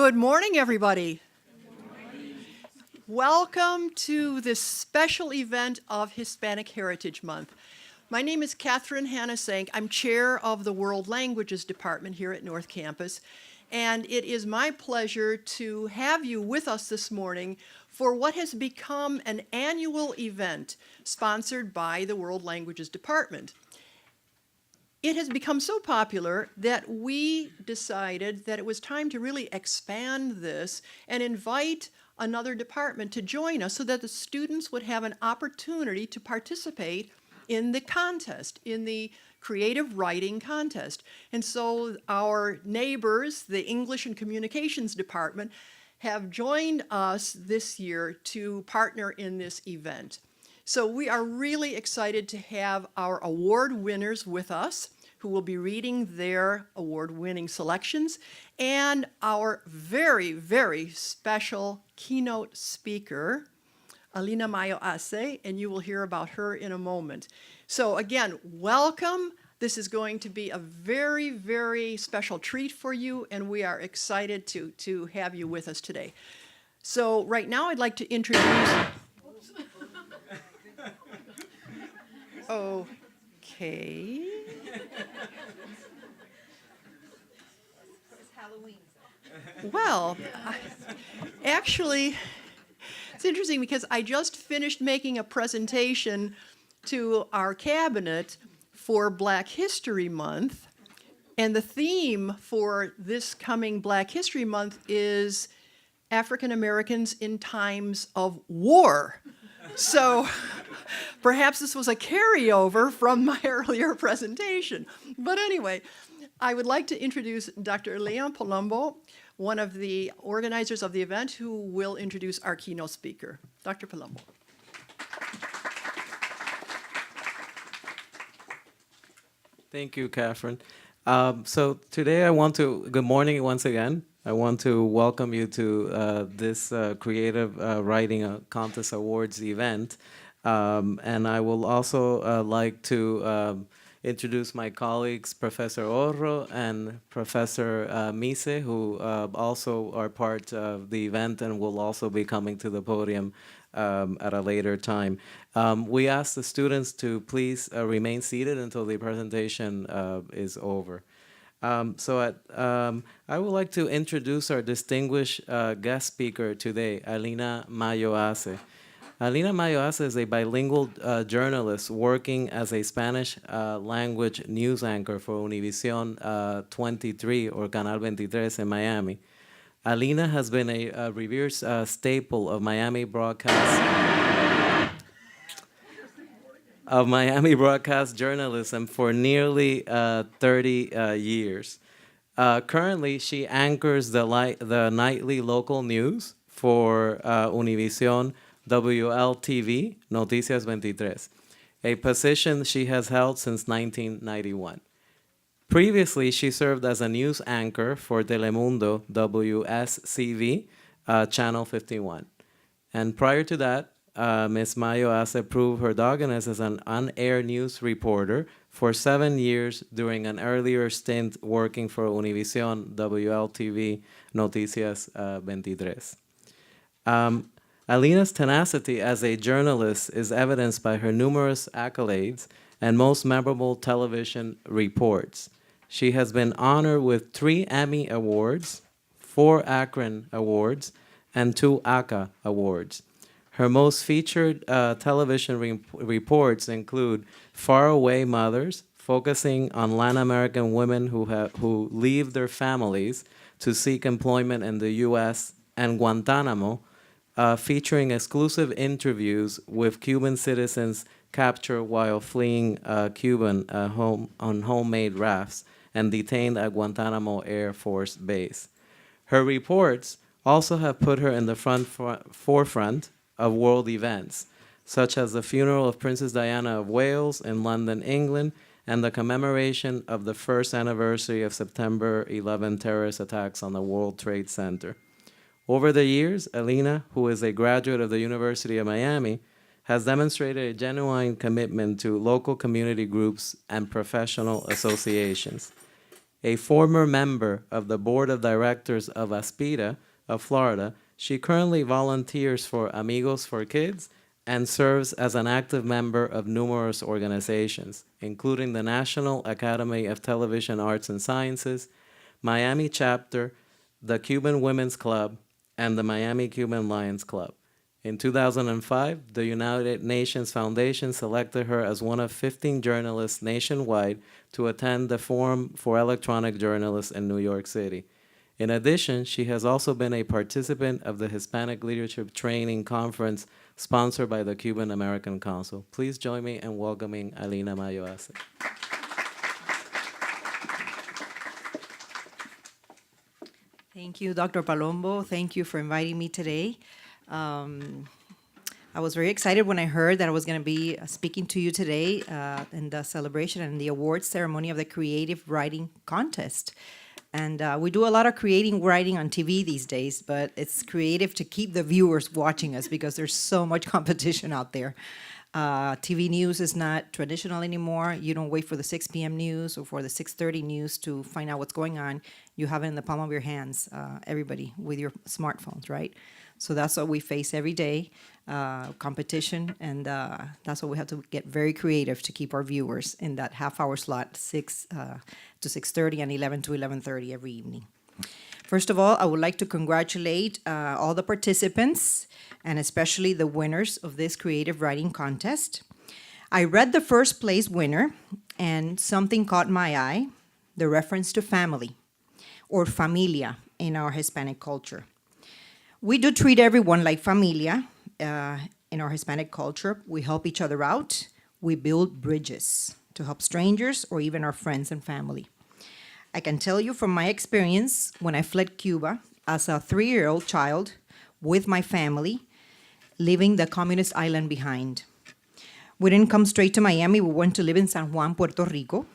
Good morning, everybody. Good morning. Welcome to this special event of Hispanic Heritage Month. My name is Catherine Hannasank. I'm chair of the World Languages Department here at North Campus, and it is my pleasure to have you with us this morning for what has become an annual event sponsored by the World Languages Department. It has become so popular that we decided that it was time to really expand this and invite another department to join us so that the students would have an opportunity to participate in the contest, in the creative writing contest. And so our neighbors, the English and Communications Department, have joined us this year to partner in this event. So we are really excited to have our award winners with us, who will be reading their award-winning selections, and our very, very special keynote speaker, Alina Mayo Ace, and you will hear about her in a moment. So again, welcome. This is going to be a very, very special treat for you, and we are excited to have you with us today. So right now I'd like to introduce... Okay. Well, actually, it's interesting because I just finished making a presentation to our cabinet for Black History Month, and the theme for this coming Black History Month is African Americans in times of war. So perhaps this was a carryover from my earlier presentation. But anyway, I would like to introduce Dr. Leon Palumbo, one of the organizers of the event, who will introduce our keynote speaker. Dr. Palumbo. Thank you, Catherine. So today good morning once again. I want to welcome you to this Creative Writing Contest Awards event. And I will also like to introduce my colleagues, Professor Orro and Professor Mise, who also are part of the event and will also be coming to the podium at a later time. We ask the students to please remain seated until the presentation is over. I would like to introduce our distinguished guest speaker today, Alina Mayo Ace. Alina Mayo Ace is a bilingual journalist working as a Spanish language news anchor for Univision 23 or Canal 23 in Miami. Alina has been a revered staple of Miami broadcast journalism for nearly 30 years. Currently, she anchors the nightly local news for Univision WLTV, Noticias 23, a position she has held since 1991. Previously, she served as a news anchor for Telemundo WSCV, Channel 51. And prior to that, Ms. Mayo Ace proved her doggedness as an on-air news reporter for 7 years during an earlier stint working for Univision WLTV Noticias 23. Alina's tenacity as a journalist is evidenced by her numerous accolades and most memorable television reports. She has been honored with 3 Emmy Awards, 4 Akron Awards, and 2 ACA Awards. Her most featured television reports include Faraway Mothers, focusing on Latin American women who leave their families to seek employment in the U.S., and Guantanamo, featuring exclusive interviews with Cuban citizens captured while fleeing Cuba on homemade rafts and detained at Guantanamo Air Force Base. Her reports also have put her in the forefront of world events, such as the funeral of Princess Diana of Wales in London, England, and the commemoration of the first anniversary of September 11 terrorist attacks on the World Trade Center. Over the years, Alina, who is a graduate of the University of Miami, has demonstrated a genuine commitment to local community groups and professional associations. A former member of the board of directors of Aspida of Florida, she currently volunteers for Amigos for Kids and serves as an active member of numerous organizations, including the National Academy of Television Arts and Sciences, Miami Chapter, the Cuban Women's Club, and the Miami Cuban Lions Club. In 2005, the United Nations Foundation selected her as one of 15 journalists nationwide to attend the Forum for Electronic Journalists in New York City. In addition, she has also been a participant of the Hispanic Leadership Training Conference sponsored by the Cuban American Council. Please join me in welcoming Alina Mayoase. Thank you, Dr. Palombo. Thank you for inviting me today. I was very excited when I heard that I was going to be speaking to you today in the celebration and the awards ceremony of the Creative Writing Contest. And we do a lot of creating writing on TV these days, but it's creative to keep the viewers watching us because there's so much competition out there. TV news is not traditional anymore. You don't wait for the 6 p.m. news or for the 6:30 news to find out what's going on. You have it in the palm of your hands, everybody, with your smartphones, right? So that's what we face every day, competition, and that's what we have to get very creative to keep our viewers in that half-hour slot, 6 to 6:30 and 11 to 11:30 every evening. First of all, I would like to congratulate all the participants and especially the winners of this creative writing contest. I read the first place winner, and something caught my eye, the reference to family, or familia in our Hispanic culture. We do treat everyone like familia in our Hispanic culture. We help each other out. We build bridges to help strangers or even our friends and family. I can tell you from my experience when I fled Cuba as a 3-year-old child with my family, leaving the communist island behind. We didn't come straight to Miami. We went to live in San Juan, Puerto Rico,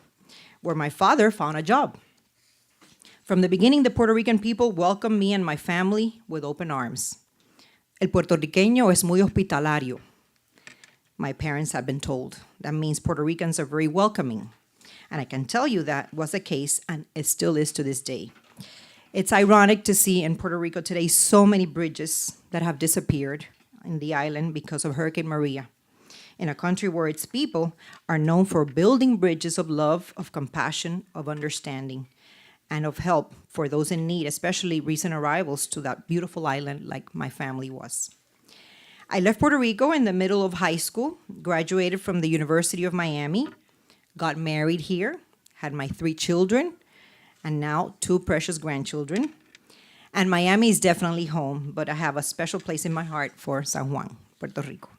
where my father found a job. From the beginning, the Puerto Rican people welcomed me and my family with open arms. El puertorriqueño es muy hospitalario. My parents had been told. That means Puerto Ricans are very welcoming. And I can tell you that was the case, and it still is to this day. It's ironic to see in Puerto Rico today so many bridges that have disappeared in the island because of Hurricane Maria, in a country where its people are known for building bridges of love, of compassion, of understanding, and of help for those in need, especially recent arrivals to that beautiful island like my family was. I left Puerto Rico in the middle of high school, graduated from the University of Miami, got married here, had my 3 children, and now 2 precious grandchildren. And Miami is definitely home, but I have a special place in my heart for San Juan, Puerto Rico.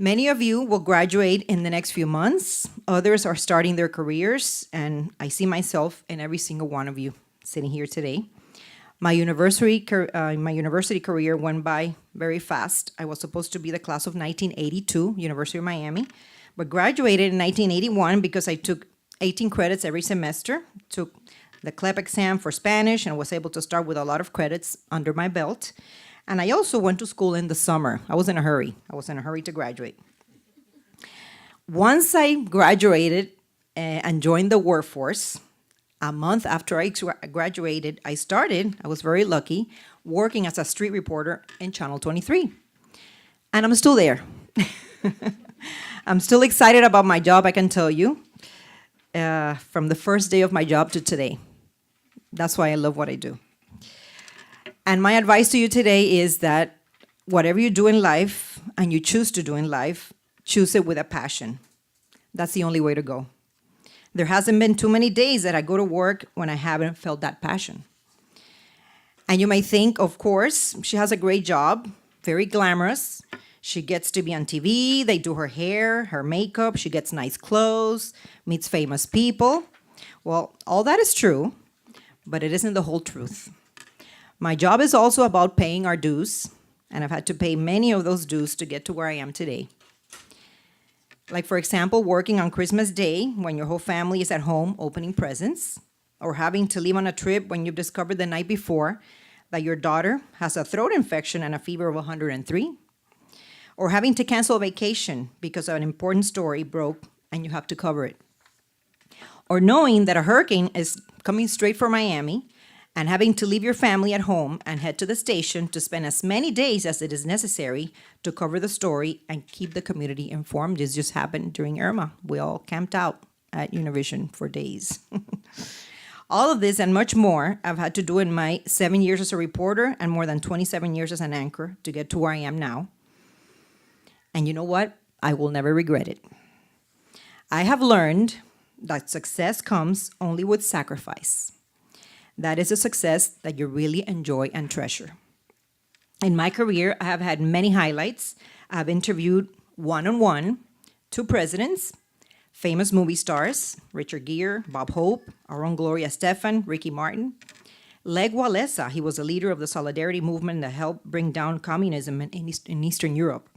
Many of you will graduate in the next few months. Others are starting their careers, and I see myself in every single one of you sitting here today. My university career went by very fast. I was supposed to be the class of 1982, University of Miami, but graduated in 1981 because I took 18 credits every semester, took the CLEP exam for Spanish, and was able to start with a lot of credits under my belt. And I also went to school in the summer. I was in a hurry. I was in a hurry to graduate. Once I graduated and joined the workforce, a month after I graduated, I was very lucky, working as a street reporter in Channel 23. And I'm still there. I'm still excited about my job, I can tell you, from the first day of my job to today. That's why I love what I do. And my advice to you today is that whatever you do in life and you choose to do in life, choose it with a passion. That's the only way to go. There hasn't been too many days that I go to work when I haven't felt that passion. And you may think, of course, she has a great job, very glamorous. She gets to be on TV, they do her hair, her makeup, she gets nice clothes, meets famous people. Well, all that is true, but it isn't the whole truth. My job is also about paying our dues, and I've had to pay many of those dues to get to where I am today. Like, for example, working on Christmas Day when your whole family is at home opening presents, or having to leave on a trip when you've discovered the night before that your daughter has a throat infection and a fever of 103, or having to cancel a vacation because an important story broke and you have to cover it. or knowing that a hurricane is coming straight for Miami and having to leave your family at home and head to the station to spend as many days as it is necessary to cover the story and keep the community informed. This just happened during Irma. We all camped out at Univision for days. All of this and much more I've had to do in my 7 years as a reporter and more than 27 years as an anchor to get to where I am now. And you know what? I will never regret it. I have learned that success comes only with sacrifice. That is a success that you really enjoy and treasure. In my career, I have had many highlights. I've interviewed one-on-one 2 presidents, famous movie stars, Richard Gere, Bob Hope, our own Gloria Estefan, Ricky Martin. Lech Walesa, he was a leader of the Solidarity movement that helped bring down communism in Eastern Europe.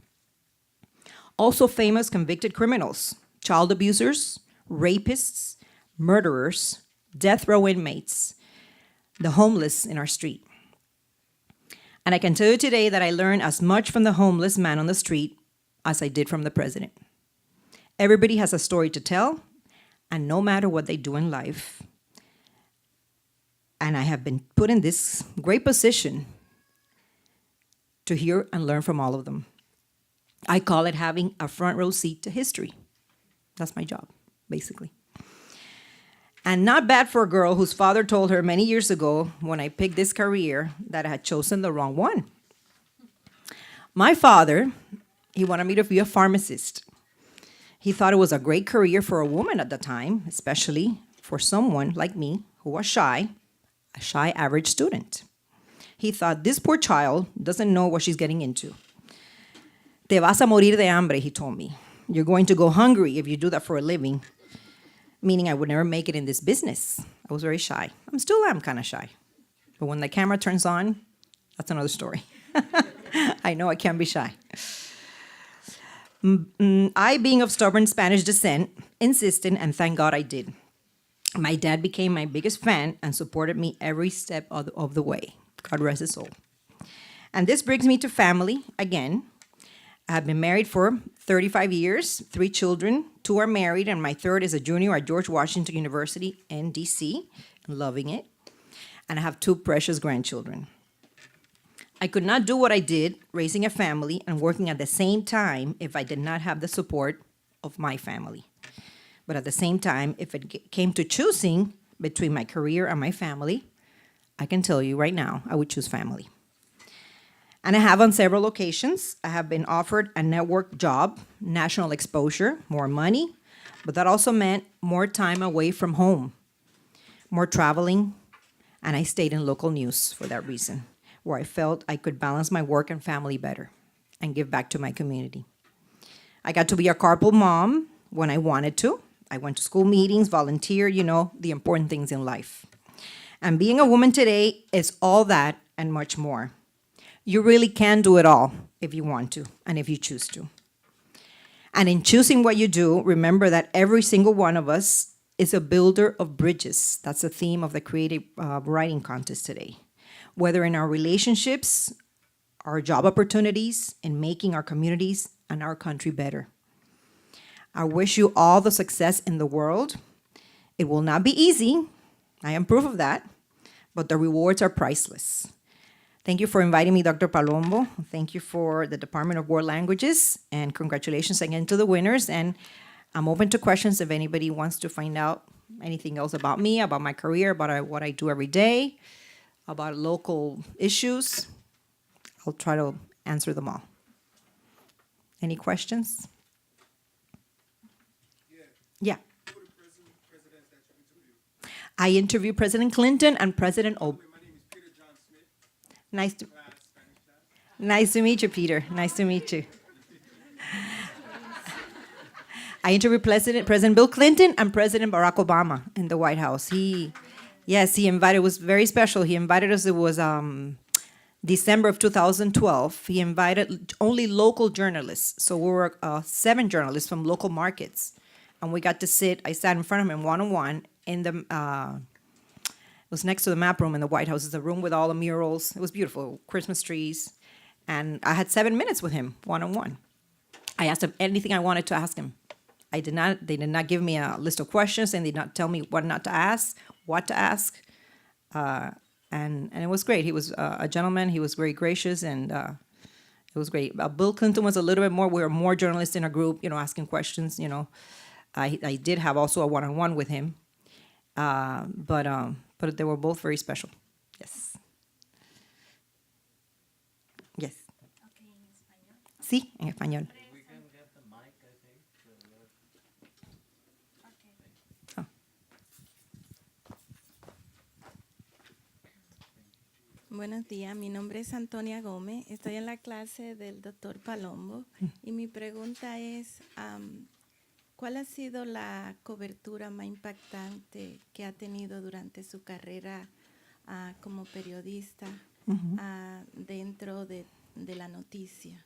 Also famous convicted criminals, child abusers, rapists, murderers, death row inmates, the homeless in our street. And I can tell you today that I learned as much from the homeless man on the street as I did from the president. Everybody has a story to tell, and no matter what they do in life, and I have been put in this great position to hear and learn from all of them. I call it having a front row seat to history. That's my job, basically. And not bad for a girl whose father told her many years ago when I picked this career that I had chosen the wrong one. My father, he wanted me to be a pharmacist. He thought it was a great career for a woman at the time, especially for someone like me who was shy, a shy average student. He thought, this poor child doesn't know what she's getting into. Te vas a morir de hambre, he told me. You're going to go hungry if you do that for a living, meaning I would never make it in this business. I was very shy. I still am kind of shy. But when the camera turns on, that's another story. I know I can be shy. I, being of stubborn Spanish descent, insisted, and thank God I did. My dad became my biggest fan and supported me every step of the way. God rest his soul. And this brings me to family again. I've been married for 35 years, 3 children, 2 are married, and my third is a junior at George Washington University in DC, loving it. And I have 2 precious grandchildren. I could not do what I did, raising a family and working at the same time, if I did not have the support of my family. But at the same time, if it came to choosing between my career and my family, I can tell you right now, I would choose family. And I have on several occasions, I have been offered a network job, national exposure, more money, but that also meant more time away from home, more traveling, and I stayed in local news for that reason, where I felt I could balance my work and family better and give back to my community. I got to be a carpool mom when I wanted to. I went to school meetings, volunteered, the important things in life. And being a woman today is all that and much more. You really can do it all if you want to and if you choose to. And in choosing what you do, remember that every single one of us is a builder of bridges. That's the theme of the creative writing contest today. Whether in our relationships, our job opportunities, in making our communities and our country better. I wish you all the success in the world. It will not be easy. I am proof of that. But the rewards are priceless. Thank you for inviting me, Dr. Palombo. Thank you for the Department of World Languages, and congratulations again to the winners. And I'm open to questions if anybody wants to find out anything else about me, about my career, about what I do every day, about local issues. I'll try to answer them all. Any questions? Yeah. I interviewed President Clinton and President Obama. Nice to meet you, Peter. Nice to meet you. I interviewed President Bill Clinton and President Barack Obama in the White House. He invited, it was very special. He invited us, it was December of 2012. He invited only local journalists. So we were 7 journalists from local markets. And we got to I sat in front of him one-on-one in the, it was next to the map room in the White House. It's a room with all the murals. It was beautiful, Christmas trees. And I had 7 minutes with him, one-on-one. I asked him anything I wanted to ask him. They did not give me a list of questions, and they did not tell me what not to ask, what to ask. And it was great. He was a gentleman. He was very gracious, and it was great. Bill Clinton was a little bit more. We were more journalists in a group, asking questions. I did have also a one-on-one with him, but they were both very special. Yes. Yes. Sí, en español. Oh. Buenos días, mi nombre es Antonia Gómez, estoy en la clase del doctor Palombo y mi pregunta es, ¿cuál ha sido la cobertura más impactante que ha tenido durante su carrera como periodista dentro de la noticia,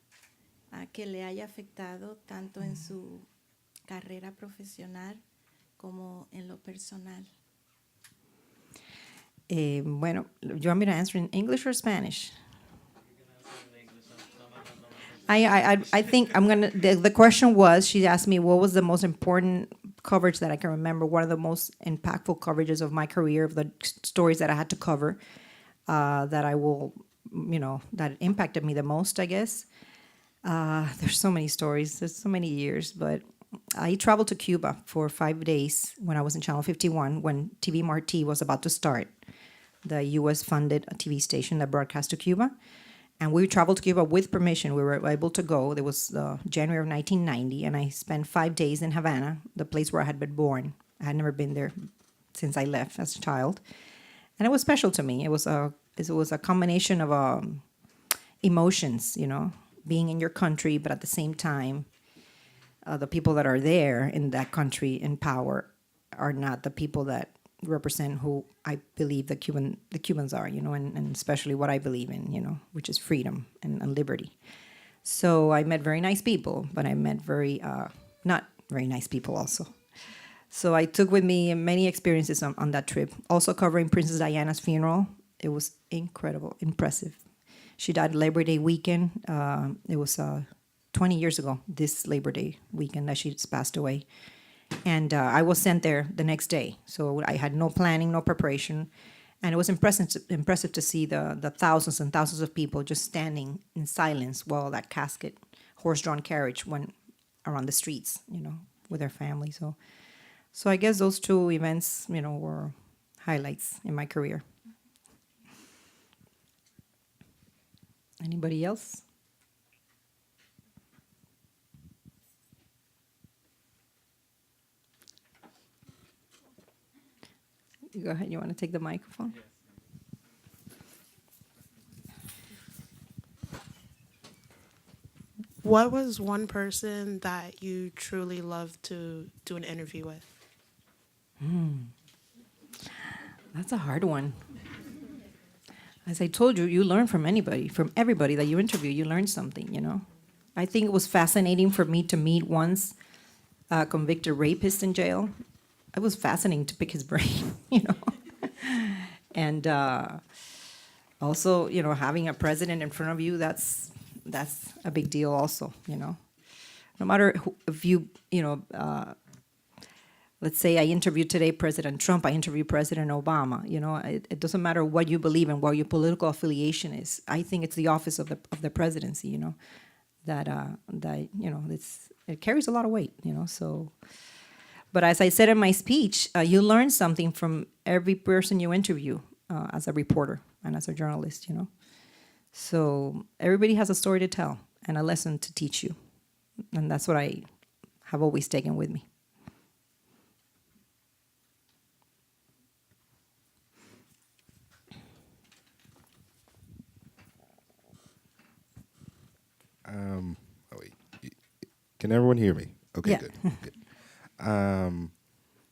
que le haya afectado tanto en su carrera profesional como en lo personal? Bueno, you want me to answer in English or Spanish? I think I'm gonna. The question was, she asked me what was the most important coverage that I can remember. One of the most impactful coverages of my career, of the stories that I had to cover, that I will, that impacted me the most, I guess. There's so many stories. There's so many years, but I traveled to Cuba for 5 days when I was in Channel 51 when TV Marti was about to start, the U.S.-funded TV station that broadcast to Cuba. And we traveled to Cuba with permission. We were able to go. It was January of 1990, and I spent 5 days in Havana, the place where I had been born. I had never been there since I left as a child. And it was special to me. It was a combination of emotions, being in your country, but at the same time, the people that are there in that country in power are not the people that represent who I believe the Cubans are, and especially what I believe in, which is freedom and liberty. So I met very nice people, but I met very not very nice people also. So I took with me many experiences on that trip. Also covering Princess Diana's funeral. It was incredible, impressive. She died Labor Day weekend. It was 20 years ago, this Labor Day weekend, that she passed away. And I was sent there the next day. So I had no planning, no preparation. And it was impressive to see the thousands and thousands of people just standing in silence while that casket, horse-drawn carriage, went around the streets, with their family. So I guess those two events, were highlights in my career. Anybody else? Go ahead. You want to take the microphone? What was one person that you truly loved to do an interview with? That's a hard one. As I told you, you learn from everybody that you interview, you learn something, I think it was fascinating for me to meet once a convicted rapist in jail. It was fascinating to pick his brain, And also, having a president in front of you, that's a big deal also, No matter if you, let's say I interviewed today President Trump, I interviewed President Obama, it doesn't matter what you believe in, what your political affiliation is. I think it's the office of the presidency, that it carries a lot of weight, so. But as I said in my speech, you learn something from every person you interview as a reporter and as a journalist, So everybody has a story to tell and a lesson to teach you. And that's what I have always taken with me. Can everyone hear me? Okay, Yeah. good.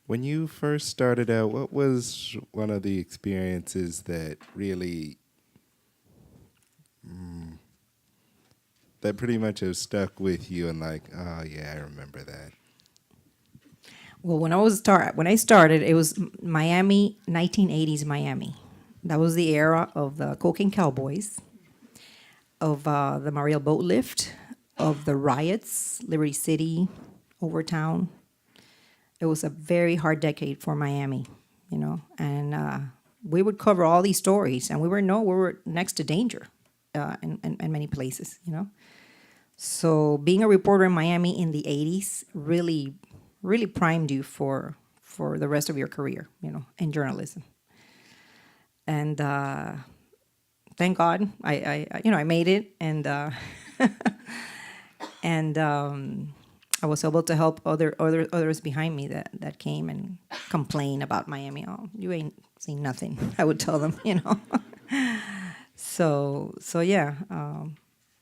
When you first started out, what was one of the experiences that really, that pretty much has stuck with you and like, oh yeah, I remember that? Well, when I started, it was Miami, 1980s Miami. That was the era of the Cocaine Cowboys, of the Mariel boat lift, of the riots, Liberty City, Overtown, It was a very hard decade for Miami, you know, and we would cover all these stories, and we were next to danger in many places, you know. So being a reporter in Miami in the 80s really, really primed you for the rest of your career, you know, in journalism. And thank God, I made it, and and I was able to help others behind me that came and complain about Miami. Oh, you ain't seen nothing. I would tell them, you know. So yeah,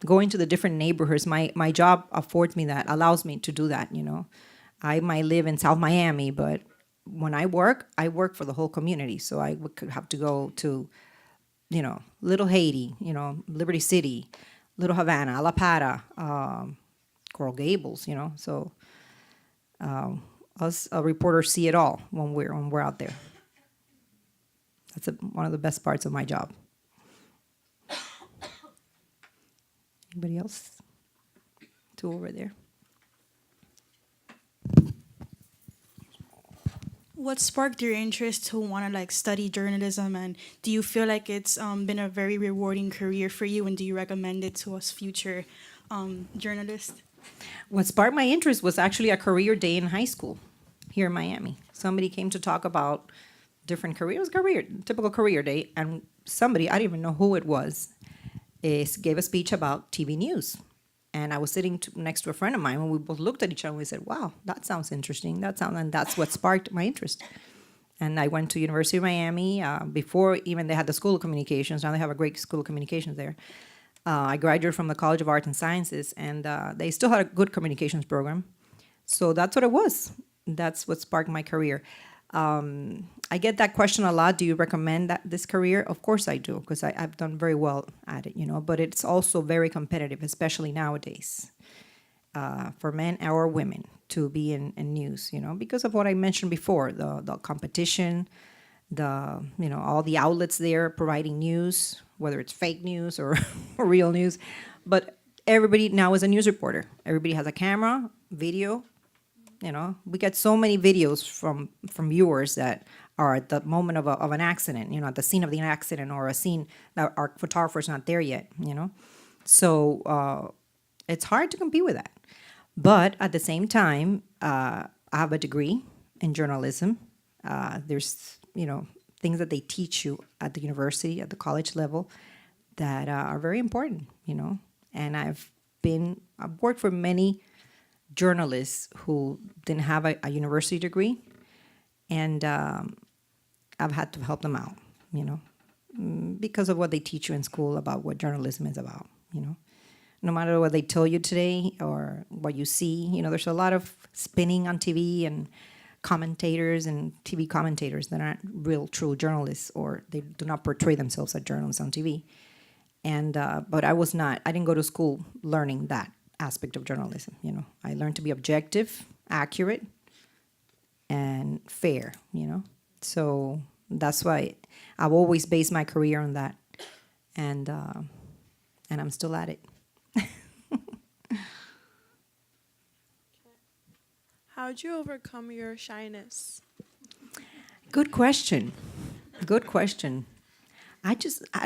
going to the different neighborhoods. My job affords me that, allows me to do that. You know, I might live in South Miami, but when I work for the whole community. So I would have to go to, you know, Little Haiti, you know, Liberty City, Little Havana, La Pata, Coral Gables, you know. So us reporters see it all when we're out there. That's one of the best parts of my job. Anybody else? Two over there. What sparked your interest to want to like study journalism, and do you feel like it's been a very rewarding career for you, and do you recommend it to us future journalists? What sparked my interest was actually a career day in high school here in Miami. Somebody came to talk about different careers, typical career day, and somebody, I don't even know who it was, gave a speech about TV news. And I was sitting next to a friend of mine, and we both looked at each other and we said, wow, that sounds interesting. And that's what sparked my interest. And I went to University of Miami before even they had the School of Communications. Now they have a great School of Communications there. I graduated from the College of Arts and Sciences, and they still had a good communications program. So that's what it was. That's what sparked my career. I get that question a lot. Do you recommend this career? Of course I do, because I've done very well at it, you know. But it's also very competitive, especially nowadays, for men or women to be in news, you know, because of what I mentioned before, the competition, all the outlets there providing news, whether it's fake news or real news. But everybody now is a news reporter. Everybody has a camera, video. You know, we get so many videos from viewers that are at the moment of an accident, you know, at the scene of the accident, or a scene that our photographer's not there yet, you know. So it's hard to compete with that. But at the same time, I have a degree in journalism. There's, you know, things that they teach you at the university, at the college level, that are very important, you know. And I've worked for many journalists who didn't have a university degree, and I've had to help them out, you know, because of what they teach you in school about what journalism is about, you know. No matter what they tell you today or what you see, you know, there's a lot of spinning on TV and commentators and TV commentators that aren't real, true journalists, or they do not portray themselves as journalists on TV. And but I didn't go to school learning that aspect of journalism, you know. I learned to be objective, accurate, and fair, you know. So that's why I've always based my career on that, and I'm still at it. How'd you overcome your shyness? Good question. Good question. I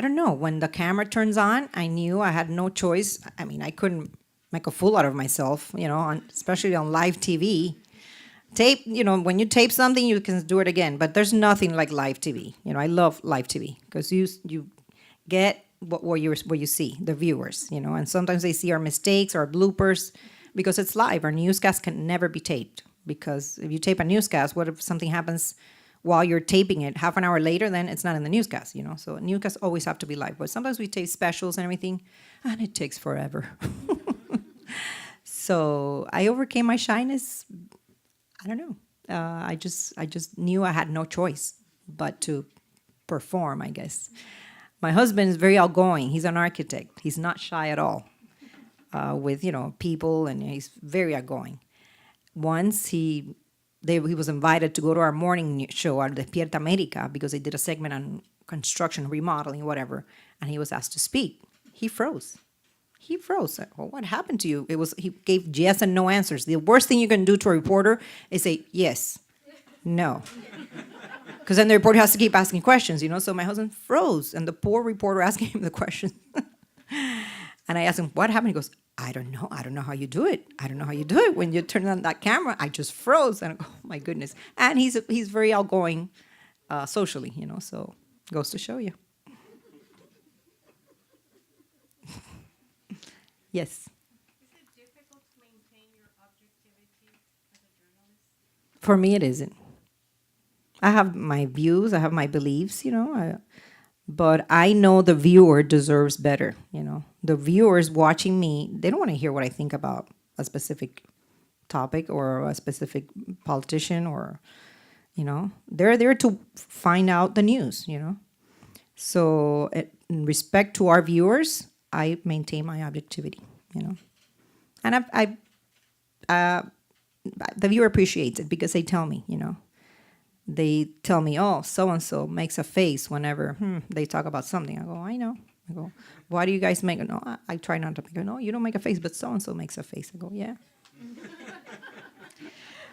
don't know. When the camera turns on, I knew I had no choice. I mean, I couldn't make a fool out of myself, you know, especially on live TV. Tape, you know, when you tape something, you can do it again. But there's nothing like live TV. You know, I love live TV because you get what you see, the viewers, you know, and sometimes they see our mistakes, our bloopers, because it's live. Our newscast can never be taped, because if you tape a newscast, what if something happens while you're taping it half an hour later? Then it's not in the newscast, you know. So newscasts always have to be live. But sometimes we tape specials and everything, and it takes forever. So I overcame my shyness. I don't know. I just knew I had no choice but to perform, I guess. My husband is very outgoing. He's an architect. He's not shy at all with, you know, people, and he's very outgoing. Once he was invited to go to our morning show at Despierta America, because they did a segment on construction, remodeling, whatever, and he was asked to speak. He froze. He froze. Well, what happened to you? He gave yes and no answers. The worst thing you can do to a reporter is say yes, no. Because then the reporter has to keep asking questions, you know? So my husband froze, and the poor reporter asking him the question. And I asked him, what happened? He goes, I don't know. I don't know how you do it. I don't know how you do it. When you turn on that camera, I just froze. And I go, oh, my goodness. And he's very outgoing socially, you know, so goes to show you. Yes. Is it difficult to maintain your objectivity as a journalist? For me, it isn't. I have my views, I have my beliefs, you know, but I know the viewer deserves better, you know. The viewers watching me, they don't want to hear what I think about a specific topic or a specific politician or, you know. They're there to find out the news, you know. So in respect to our viewers, I maintain my objectivity, you know. And the viewer appreciates it because they tell me, you know. They tell me, oh, so-and-so makes a face whenever they talk about something. I go, I know. I go, why do you guys make it? No, I try not to make it. No, you don't make a face, but so-and-so makes a face. I go, yeah.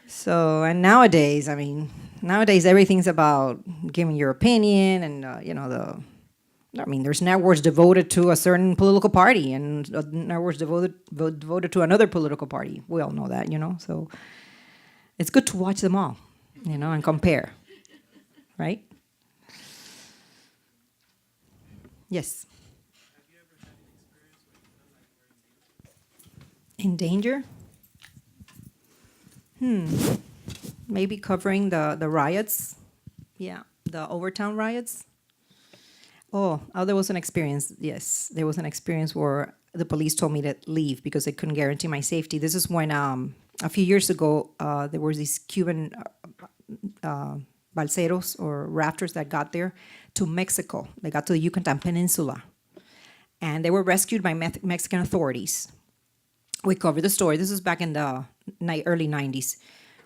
So, and nowadays, everything's about giving your opinion and, you know, there's networks devoted to a certain political party and networks devoted to another political party. We all know that, you know. So it's good to watch them all, you know, and compare, right? Yes. Have you ever had an experience where you felt like you were In danger? Maybe covering the riots. Yeah, the Overtown riots. Oh, there was an experience. Yes, there was an experience where the police told me to leave because they couldn't guarantee my safety. This is when a few years ago there were these Cuban balseros or rafters that got there to Mexico. They got to the Yucatan Peninsula, and they were rescued by Mexican authorities. We covered the story. This was back in the early 90s.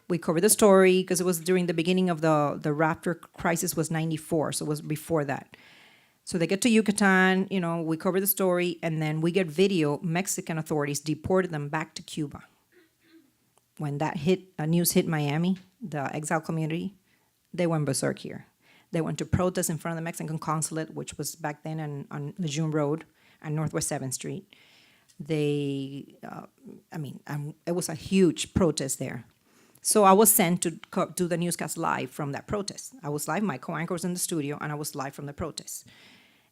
We covered the story because it was during the beginning of the rafter crisis was 94, so it was before that. So they get to Yucatan, you know, we cover the story, and then we get video. Mexican authorities deported them back to Cuba. When that news hit Miami, the exile community, they went berserk here. They went to protest in front of the Mexican consulate, which was back then on Lejeune Road and Northwest 7th Street. It was a huge protest there. So I was sent to do the newscast live from that protest. I was live, my co-anchor was in the studio, and I was live from the protest.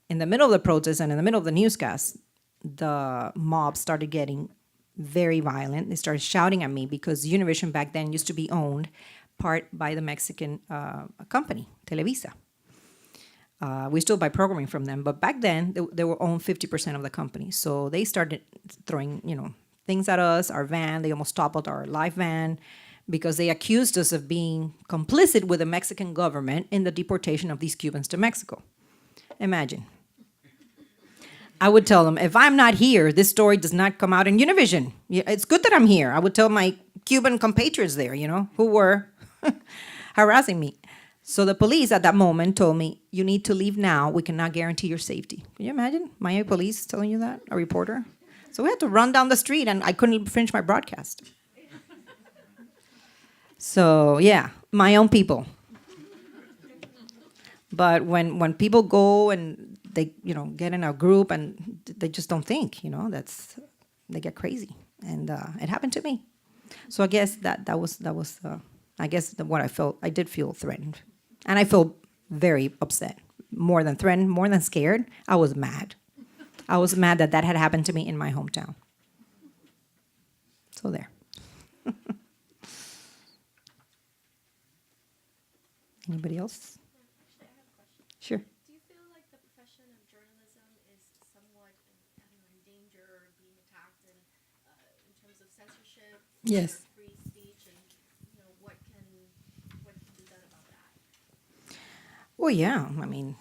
In the middle of the protest and in the middle of the newscast, the mob started getting very violent. They started shouting at me because Univision back then used to be owned part by the Mexican company, Televisa. We still buy programming from them, but back then they were owned 50% of the company. So they started throwing, you know, things at us, our van. They almost toppled our live van because they accused us of being complicit with the Mexican government in the deportation of these Cubans to Mexico. Imagine. I would tell them, if I'm not here, this story does not come out in Univision. It's good that I'm here. I would tell my Cuban compatriots there, you know, who were harassing me. So the police at that moment told me, you need to leave now. We cannot guarantee your safety. Can you imagine Miami police telling you that, a reporter? So we had to run down the street, and I couldn't finish my broadcast. So, yeah, my own people. But when people go and they, you know, get in a group and they just don't think, you know, they get crazy. And it happened to me. So I guess that was what I felt. I did feel threatened. And I felt very upset. More than threatened, more than scared. I was mad. I was mad that had happened to me in my hometown. So there. Anybody else? Actually, I have a question. Sure. Do you feel like the profession of journalism is somewhat in danger or being attacked in terms of censorship? Yes. Free speech, and what can be done about that? Well, yeah. I mean,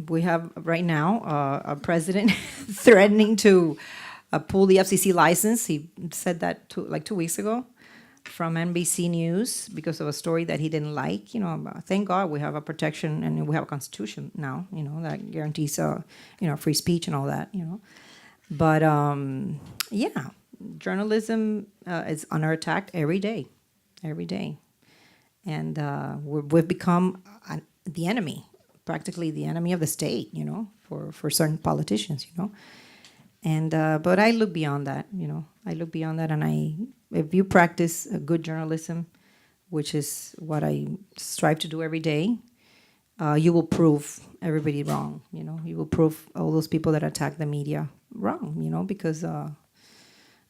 we have right now a president threatening to pull the FCC license. He said that 2 weeks ago from NBC News because of a story that he didn't like. You know, thank God we have a protection and we have a constitution now, you know, that guarantees, free speech and all that, you know. But yeah, journalism is under attack every day, every day. And we've become the enemy, practically the enemy of the state, you know, for certain politicians, you know. And but I look beyond that, you know. I look beyond that, and if you practice good journalism, which is what I strive to do every day, you will prove everybody wrong. You know, you will prove all those people that attack the media wrong. You know, because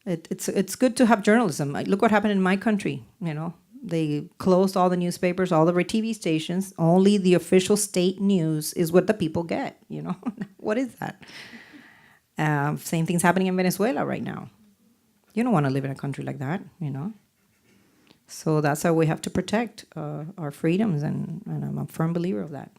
it's good to have journalism. Look what happened in my country. You know, they closed all the newspapers, all the TV stations. Only the official state news is what the people get. You know, what is that? Same thing's happening in Venezuela right now. You don't want to live in a country like that, you know. So that's how we have to protect our freedoms, and I'm a firm believer of that.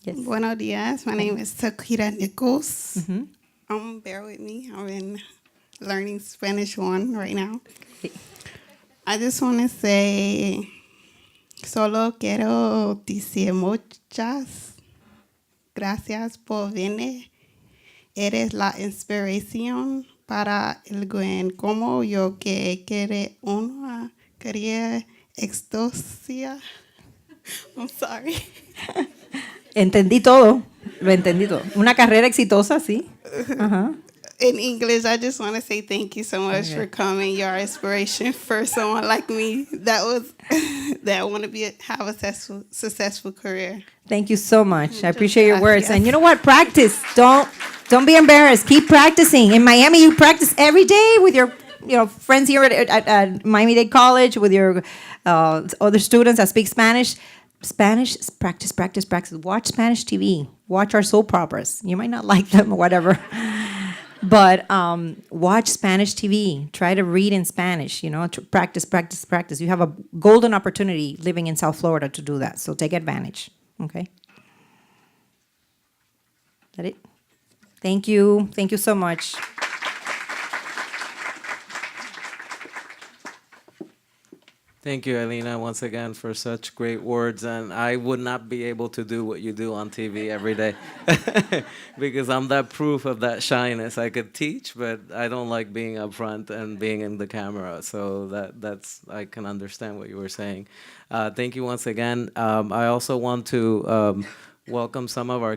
Yes. Buenos dias. My name is Takira Nichols. Mm-hmm. Bear with me. I'm in learning Spanish 1 right now. I just want to say, solo quiero decir muchas gracias por venir. Eres la inspiración para alguien como yo que quiere una carrera exitosa. I'm sorry. Entendí todo. Lo entendí todo. Una carrera exitosa, sí. Ajá. In English, I just want to say thank you so much for coming. You're inspiration for someone like me that want to have a successful career. Thank you so much. I appreciate your words. And you know what? Practice. Don't be embarrassed. Keep practicing. In Miami, you practice every day with your friends here at Miami-Dade College, with your other students that speak Spanish. Spanish, practice, practice, practice. Watch Spanish TV. Watch our soap operas. You might not like them or whatever. But watch Spanish TV. Try to read in Spanish, you know, to practice, practice, practice. You have a golden opportunity living in South Florida to do that. So take advantage, okay? Is that it? Thank you. Thank you so much. Thank you, Alina, once again for such great words. And I would not be able to do what you do on TV every day because I'm that proof of that shyness. I could teach, but I don't like being up front and being in the camera. So that's I can understand what you were saying. Thank you once again. I also want to welcome some of our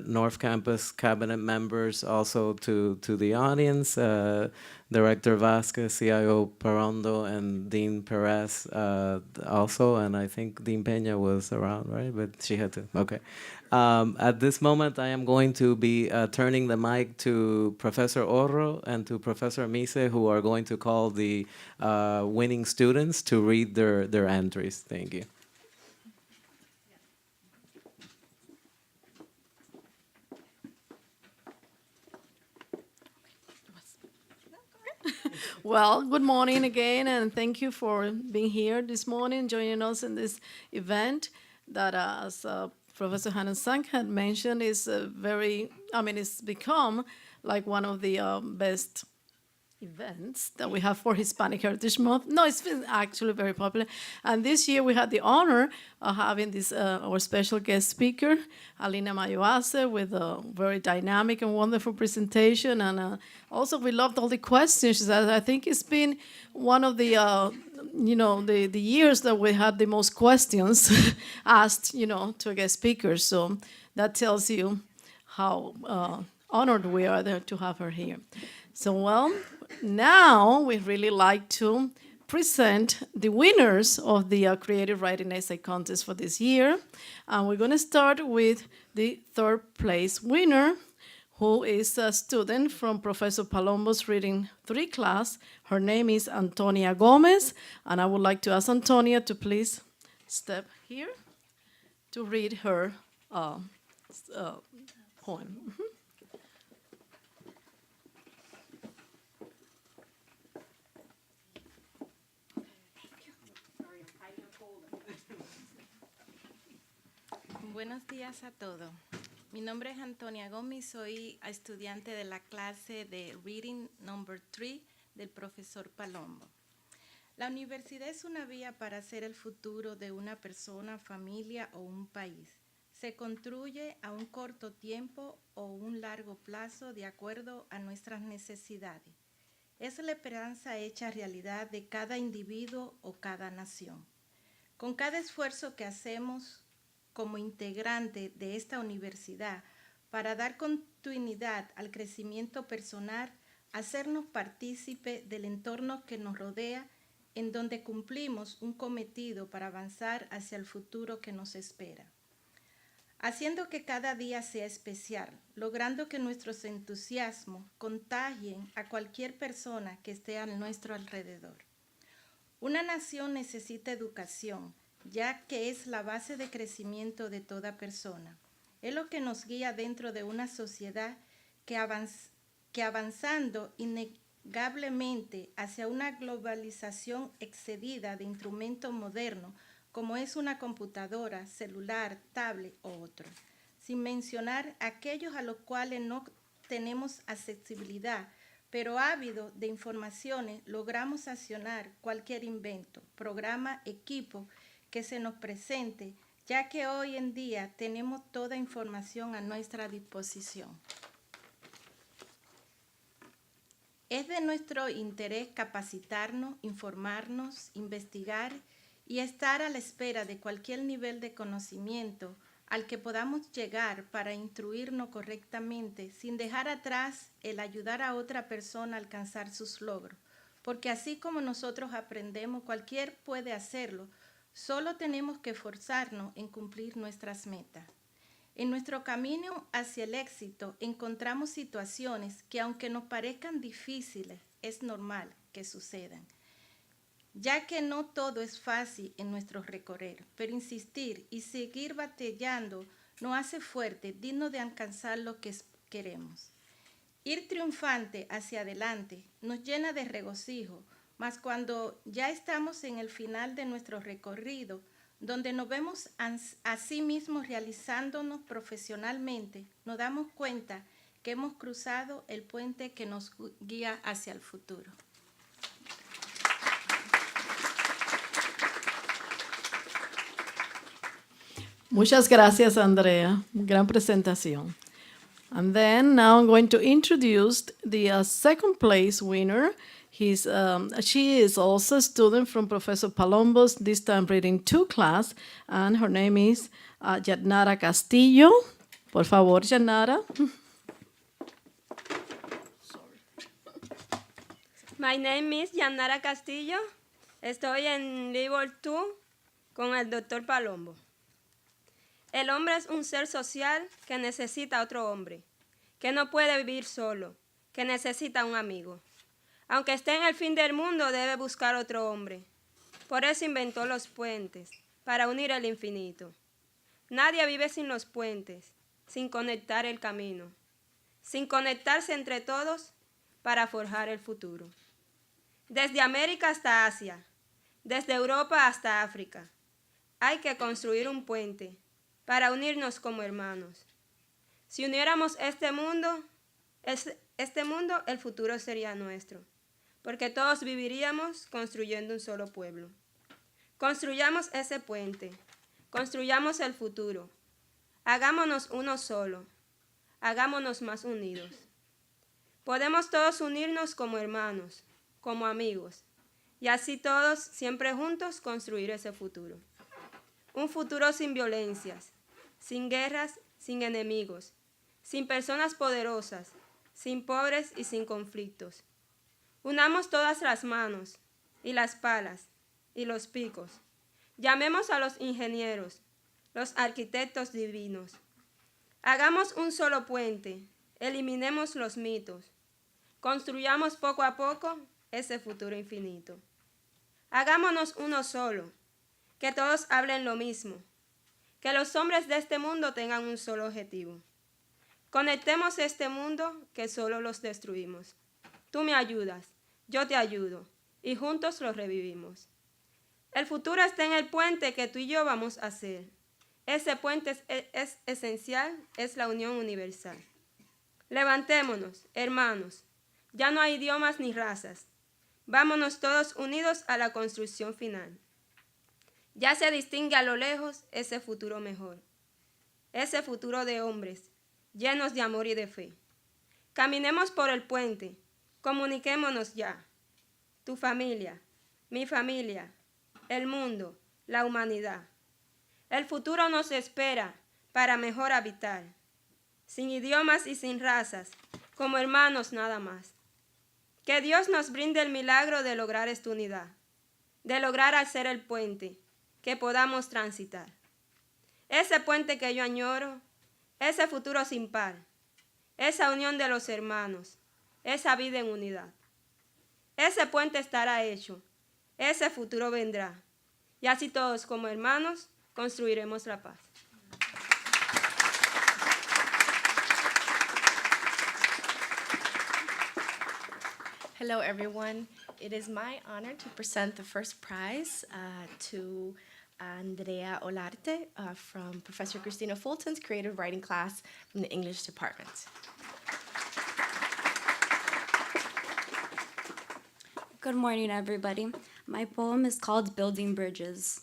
North Campus cabinet members also to the audience. Director Vasquez, CIO Parondo, and Dean Perez also, and I think Dean Peña was around, right? But she had to, okay. At this moment, I am going to be turning the mic to Professor Orro and to Professor Mise, who are going to call the winning students to read their entries. Thank you. Well, good morning again, and thank you for being here this morning, joining us in this event that, as Professor Hannah-Sank had mentioned, is it's become like one of the best events that we have for Hispanic Heritage Month. No, it's been actually very popular. And this year we had the honor of having this our special guest speaker, Alina Mayoase, with a very dynamic and wonderful presentation. And also we loved all the questions. I think it's been one of the the years that we had the most questions asked, to a guest speaker. So that tells you how honored we are there to have her here. So, well, now we'd really like to present the winners of the Creative Writing Essay Contest for this year. And we're going to start with the third place winner, who is a student from Professor Palombo's Reading 3 class. Her name is Antonia Gomez, and I would like to ask Antonia to please step here to read her poem. Buenos días a todos. Mi nombre es Antonia Gómez, soy estudiante de la clase de Reading Number 3 del profesor Palombo. La universidad es una vía para hacer el futuro de una persona, familia o un país. se construye a un corto tiempo o un largo plazo de acuerdo a nuestras necesidades. Es la esperanza hecha realidad de cada individuo o cada nación. Con cada esfuerzo que hacemos como integrante de esta universidad para dar continuidad al crecimiento personal, hacernos partícipe del entorno que nos rodea, en donde cumplimos un cometido para avanzar hacia el futuro que nos espera. Haciendo que cada día sea especial, logrando que nuestros entusiasmos contagien a cualquier persona que esté a nuestro alrededor. Una nación necesita educación, ya que es la base de crecimiento de toda persona. Es lo que nos guía dentro de una sociedad que avanzando innegablemente hacia una globalización excedida de instrumentos modernos, como es una computadora, celular, tablet o otro, sin mencionar aquellos a los cuales no tenemos accesibilidad, pero ávidos de informaciones, logramos accionar cualquier invento, programa, equipo que se nos presente, ya que hoy en día tenemos toda información a nuestra disposición. Es de nuestro interés capacitarnos, informarnos, investigar y estar a la espera de cualquier nivel de conocimiento al que podamos llegar para instruirnos correctamente, sin dejar atrás el ayudar a otra persona a alcanzar sus logros, porque así como nosotros aprendemos, cualquier puede hacerlo, solo tenemos que esforzarnos en cumplir nuestras metas. En nuestro camino hacia el éxito encontramos situaciones que, aunque nos parezcan difíciles, es normal que sucedan, ya que no todo es fácil en nuestro recorrer, pero insistir y seguir batallando nos hace fuertes, dignos de alcanzar lo que queremos. Ir triunfante hacia adelante nos llena de regocijo, mas cuando ya estamos en el final de nuestro recorrido, donde nos vemos a sí mismos realizándonos profesionalmente, nos damos cuenta que hemos cruzado el puente que nos guía hacia el futuro. Muchas gracias, Andrea. Gran presentación. And then now I'm going to introduce the second place winner. She is also a student from Professor Palombo's, this time reading 2 class, and her name is Yadnara Castillo. Por favor, Yadnara. My name is Yadnara Castillo. Estoy en Level 2 con el Dr. Palombo. El hombre es un ser social que necesita a otro hombre, que no puede vivir solo, que necesita un amigo. Aunque esté en el fin del mundo, debe buscar otro hombre. Por eso inventó los puentes, para unir el infinito. Nadie vive sin los puentes, sin conectar el camino, sin conectarse entre todos para forjar el futuro. Desde América hasta Asia, desde Europa hasta África, hay que construir un puente para unirnos como hermanos. Si uniéramos este mundo, el futuro sería nuestro, porque todos viviríamos construyendo un solo pueblo. Construyamos ese puente, construyamos el futuro. Hagámonos uno solo, hagámonos más unidos. Podemos todos unirnos como hermanos, como amigos, y así todos, siempre juntos, construir ese futuro. Un futuro sin violencias, sin guerras, sin enemigos, sin personas poderosas, sin pobres y sin conflictos. Unamos todas las manos y las palas y los picos. Llamemos a los ingenieros, los arquitectos divinos. Hagamos un solo puente, eliminemos los mitos. Construyamos poco a poco ese futuro infinito. Hagámonos uno solo, que todos hablen lo mismo, que los hombres de este mundo tengan un solo objetivo. Conectemos este mundo que solo los destruimos. Tú me ayudas, yo te ayudo, y juntos lo revivimos. El futuro está en el puente que tú y yo vamos a hacer. Ese puente es esencial, es la unión universal. Levantémonos, hermanos, ya no hay idiomas ni razas. Vámonos todos unidos a la construcción final. Ya se distingue a lo lejos ese futuro mejor. ese futuro de hombres llenos de amor y de fe. Caminemos por el puente, comuniquémonos ya. Tu familia, mi familia, el mundo, la humanidad. El futuro nos espera para mejor habitar, sin idiomas y sin razas, como hermanos nada más. Que Dios nos brinde el milagro de lograr esta unidad, de lograr hacer el puente que podamos transitar. Ese puente que yo añoro, ese futuro sin par, esa unión de los hermanos, esa vida en unidad. Ese puente estará hecho, ese futuro vendrá, y así todos como hermanos construiremos la paz. Hello, everyone. It is my honor to present the first prize to Andrea Olarte from Professor Christina Fulton's creative writing class from the English department. Good morning, everybody. My poem is called Building Bridges.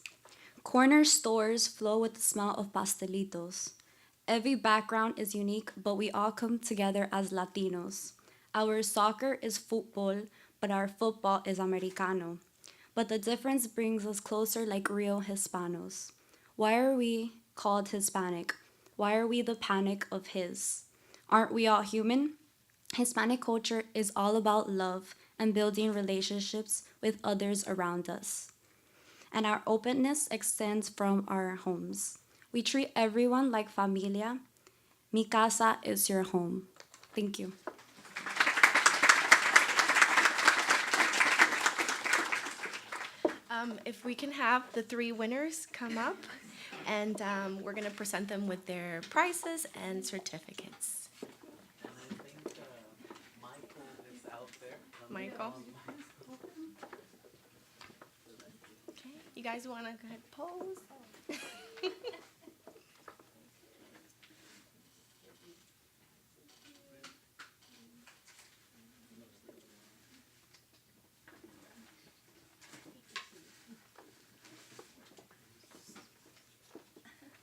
Corner stores flow with the smell of pastelitos. Every background is unique, but we all come together as Latinos. Our soccer is football, but our football is Americano. But the difference brings us closer like real Hispanos. Why are we called Hispanic? Why are we the panic of his? Aren't we all human? Hispanic culture is all about love and building relationships with others around us. And our openness extends from our homes. We treat everyone like familia. Mi casa is your home. Thank you. If we can have the three winners come up, and we're going to present them with their prizes and certificates. And I think Michael is out there. Michael? Okay, you guys want to go ahead and pose?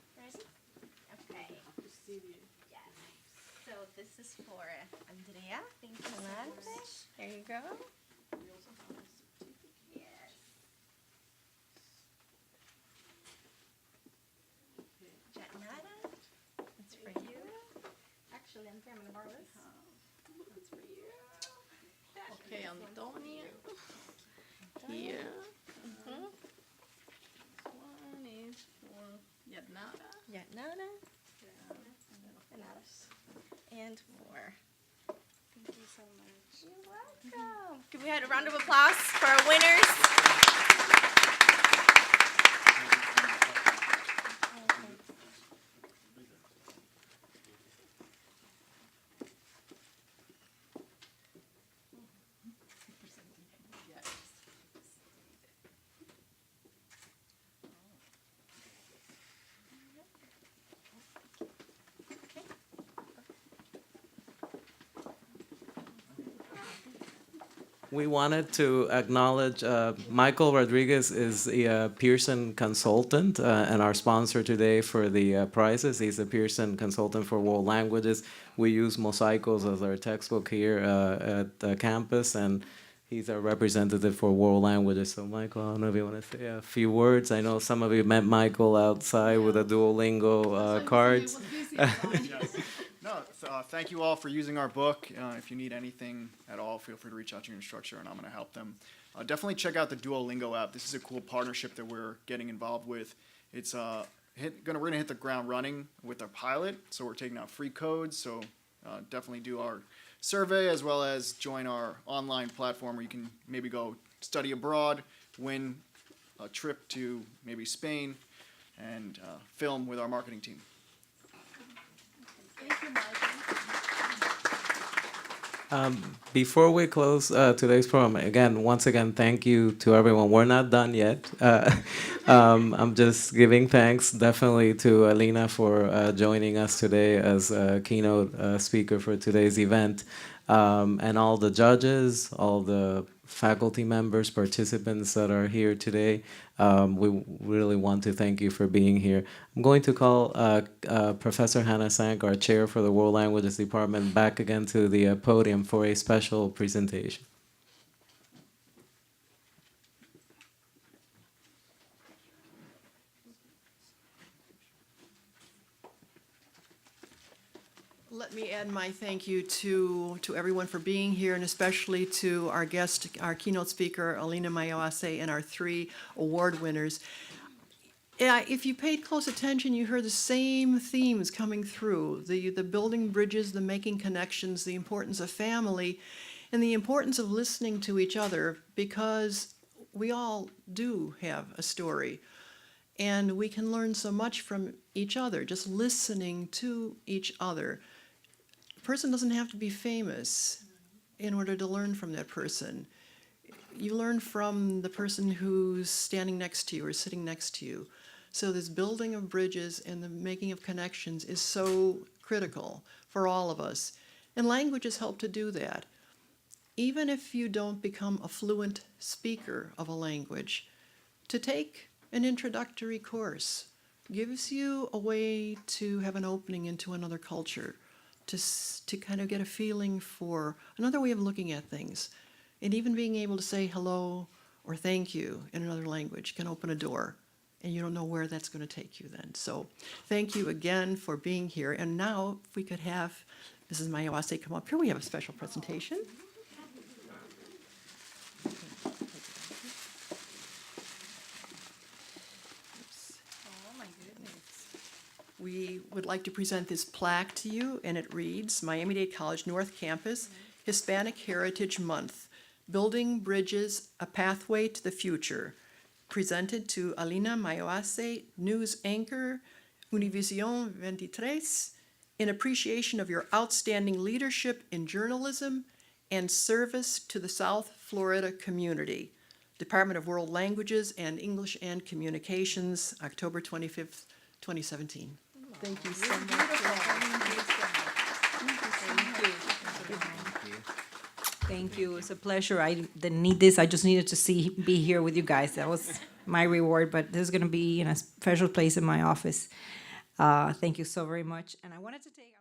Ready? Okay. Yes. So this is for Andrea. Thank you so much. There you go. Yes. Janara, it's for you. Actually, I'm going to borrow this. It's for you. Okay, Antonia. Here. One is for Yadnara. Janara. And for. Thank you so much. You're welcome. Can we have a round of applause for our winners? We wanted to acknowledge Michael Rodriguez is a Pearson consultant and our sponsor today for the prizes. He's a Pearson consultant for world languages. We use Mosaicos as our textbook here at the campus, and he's our representative for world languages. So, Michael, I don't know if you want to say a few words. I know some of you met Michael outside with a Duolingo cards. No, thank you all for using our book. If you need anything at all, feel free to reach out to your instructor, and I'm going to help them. Definitely check out the Duolingo app. This is a cool partnership that we're getting involved with. It's we're going to hit the ground running with our pilot, so we're taking out free codes. So definitely do our survey as well as join our online platform where you can maybe go study abroad, win a trip to maybe Spain, and film with our marketing team. Thank you, Michael. Before we close today's program, once again, thank you to everyone. We're not done yet. I'm just giving thanks definitely to Alina for joining us today as a keynote speaker for today's event. and all the judges, all the faculty members, participants that are here today. We really want to thank you for being here. I'm going to call Professor Hannah Sank, our chair for the World Languages Department, back again to the podium for a special presentation. Let me add my thank you to everyone for being here, and especially to our guest, our keynote speaker, Alina Mayawase, and our 3 award winners. Yeah, if you paid close attention, you heard the same themes coming through, the building bridges, the making connections, the importance of family, and the importance of listening to each other, because we all do have a story. And we can learn so much from each other, just listening to each other. A person doesn't have to be famous in order to learn from that person. You learn from the person who's standing next to you or sitting next to you. So this building of bridges and the making of connections is so critical for all of us. And languages help to do that. Even if you don't become a fluent speaker of a language, to take an introductory course gives you a way to have an opening into another culture, to kind of get a feeling for another way of looking at things. And even being able to say hello or thank you in another language can open a door, and you don't know where that's going to take you then. So thank you again for being here. And now if we could have Mrs. Mayawase come up here, we have a special presentation. We would like to present this plaque to you, and it reads, Miami-Dade College North Campus, Hispanic Heritage Month, Building Bridges, A Pathway to the Future, presented to Alina Mayawase, news anchor, Univision 23, in appreciation of your outstanding leadership in journalism and service to the South Florida community. Department of World Languages and English and Communications, October 25th, 2017. Thank you so much. Thank you. It's a pleasure. I didn't need this. I just needed to be here with you guys. That was my reward, but this is going to be in a special place in my office. Thank you so very much. And I wanted to take...